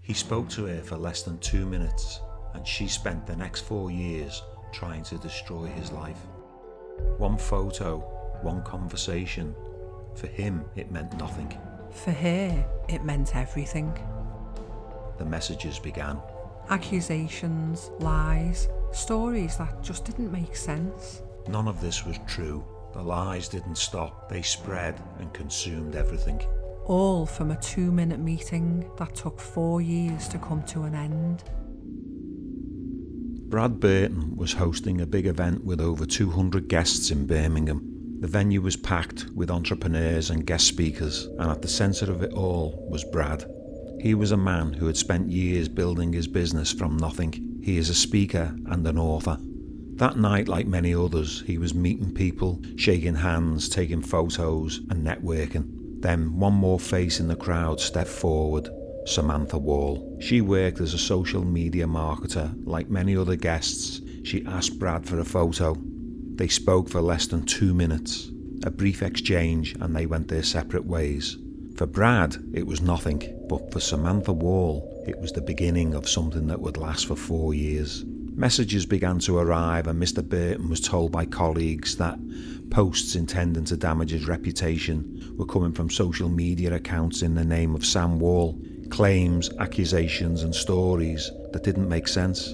He spoke to her for less than 2 minutes, and she spent the next 4 years trying to destroy his life. One photo, one conversation. For him, it meant nothing. For her, it meant everything. The messages began. Accusations, lies, stories that just didn't make sense. None of this was true. The lies didn't stop. They spread and consumed everything. All from a 2-minute meeting that took 4 years to come to an end. Brad Burton was hosting a big event with over 200 guests in Birmingham. The venue was packed with entrepreneurs and guest speakers, and at the centre of it all was Brad. He was a man who had spent years building his business from nothing. He is a speaker and an author. That night, like many others, he was meeting people, shaking hands, taking photos and networking. Then one more face in the crowd stepped forward. Samantha Wall. She worked as a social media marketer. Like many other guests, she asked Brad for a photo. They spoke for less than 2 minutes. A brief exchange and they went their separate ways. For Brad, it was nothing, but for Samantha Wall, it was the beginning of something that would last for 4 years. Messages began to arrive and Mr. Burton was told by colleagues that posts intending to damage his reputation were coming from social media accounts in the name of Sam Wall. Claims, accusations and stories that didn't make sense.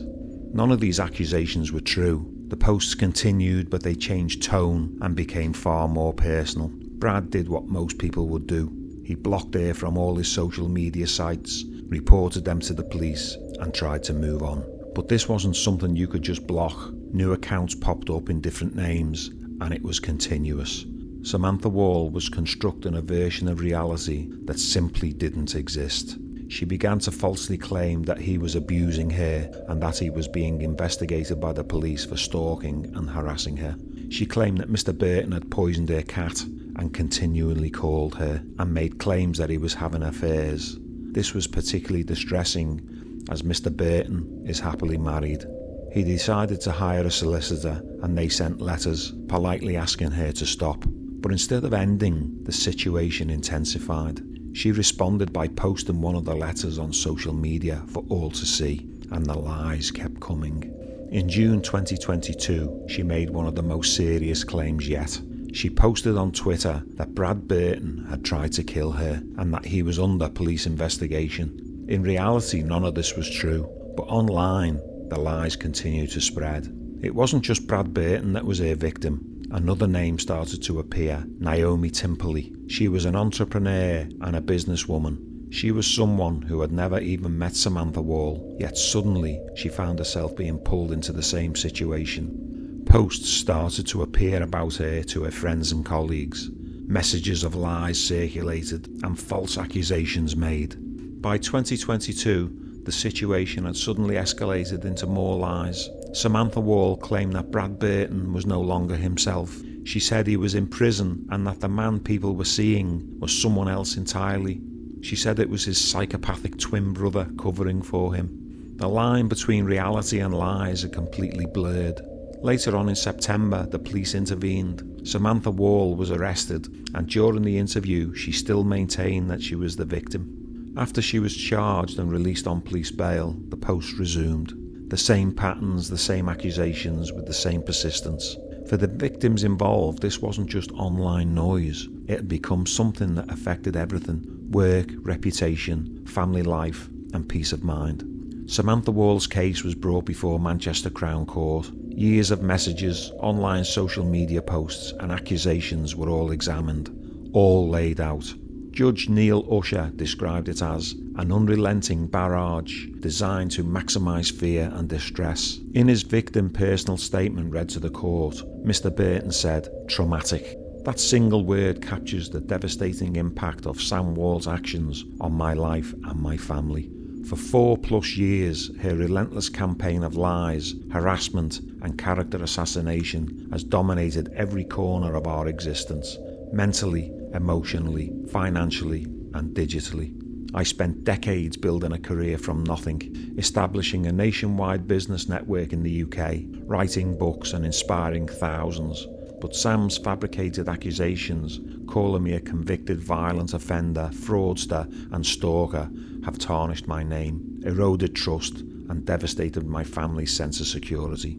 None of these accusations were true. The posts continued, but they changed tone and became far more personal. Brad did what most people would do. He blocked her from all his social media sites, reported them to the police and tried to move on. But this wasn't something you could just block. New accounts popped up in different names and it was continuous. Samantha Wall was constructing a version of reality that simply didn't exist. She began to falsely claim that he was abusing her and that he was being investigated by the police for stalking and harassing her. She claimed that Mr. Burton had poisoned her cat and continually called her and made claims that he was having affairs. This was particularly distressing as Mr. Burton is happily married. He decided to hire a solicitor and they sent letters politely asking her to stop. But instead of ending, the situation intensified. She responded by posting one of the letters on social media for all to see, and the lies kept coming. In June 2022, she made one of the most serious claims yet. She posted on Twitter that Brad Burton had tried to kill her and that he was under police investigation. In reality, none of this was true, but online, the lies continued to spread. It wasn't just Brad Burton that was her victim. Another name started to appear, Naomi Timperley. She was an entrepreneur and a businesswoman. She was someone who had never even met Samantha Wall, yet suddenly she found herself being pulled into the same situation. Posts started to appear about her to her friends and colleagues. Messages of lies circulated and false accusations made. By 2022, the situation had suddenly escalated into more lies. Samantha Wall claimed that Brad Burton was no longer himself. She said he was in prison and that the man people were seeing was someone else entirely. She said it was his psychopathic twin brother covering for him. The line between reality and lies had completely blurred. Later on in September, the police intervened. Samantha Wall was arrested, and during the interview, she still maintained that she was the victim. After she was charged and released on police bail, the post resumed. The same patterns, the same accusations with the same persistence. For the victims involved, this wasn't just online noise. It had become something that affected everything: work, reputation, family life, and peace of mind. Samantha Wall's case was brought before Manchester Crown Court. Years of messages, online social media posts, and accusations were all examined, all laid out. Judge Neil Usher described it as an unrelenting barrage designed to maximise fear and distress. In his victim personal statement read to the court, Mr. Burton said, "Traumatic." That single word captures the devastating impact of Sam Wall's actions on my life and my family. For 4+ years, her relentless campaign of lies, harassment and character assassination has dominated every corner of our existence, mentally, emotionally, financially and digitally. I spent decades building a career from nothing, establishing a nationwide business network in the UK, writing books and inspiring thousands. but Sam's fabricated accusations, calling me a convicted violent offender, fraudster and stalker, have tarnished my name, eroded trust and devastated my family's sense of security.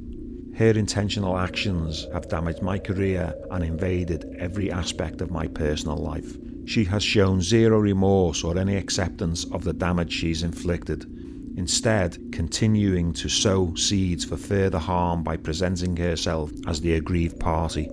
Her intentional actions have damaged my career and invaded every aspect of my personal life. She has shown zero remorse or any acceptance of the damage she's inflicted, instead continuing to sow seeds for further harm by presenting herself as the aggrieved party.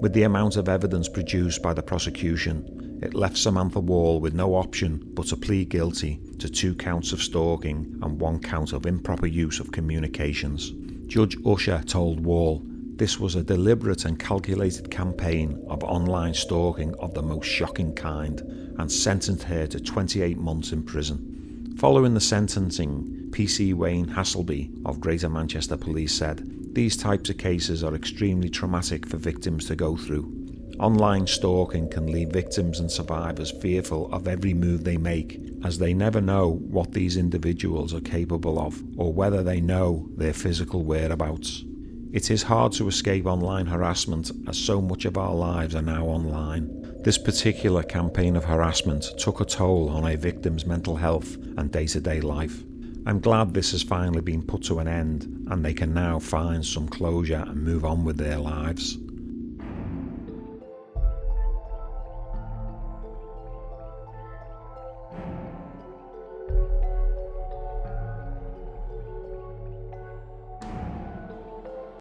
With the amount of evidence produced by the prosecution, it left Samantha Wall with no option but to plead guilty to 2 counts of stalking and 1 count of improper use of communications. Judge Usher told Wall this was a deliberate and calculated campaign of online stalking of the most shocking kind, and sentenced her to 28 months in prison. Following the sentencing, PC Wayne Hasselby of Greater Manchester Police said, "These types of cases are extremely traumatic for victims to go through. Online stalking can leave victims and survivors fearful of every move they make, as they never know what these individuals are capable of or whether they know their physical whereabouts. It is hard to escape online harassment as so much of our lives are now online. This particular campaign of harassment took a toll on a victim's mental health and day-to-day life. I'm glad this has finally been put to an end and they can now find some closure and move on with their lives."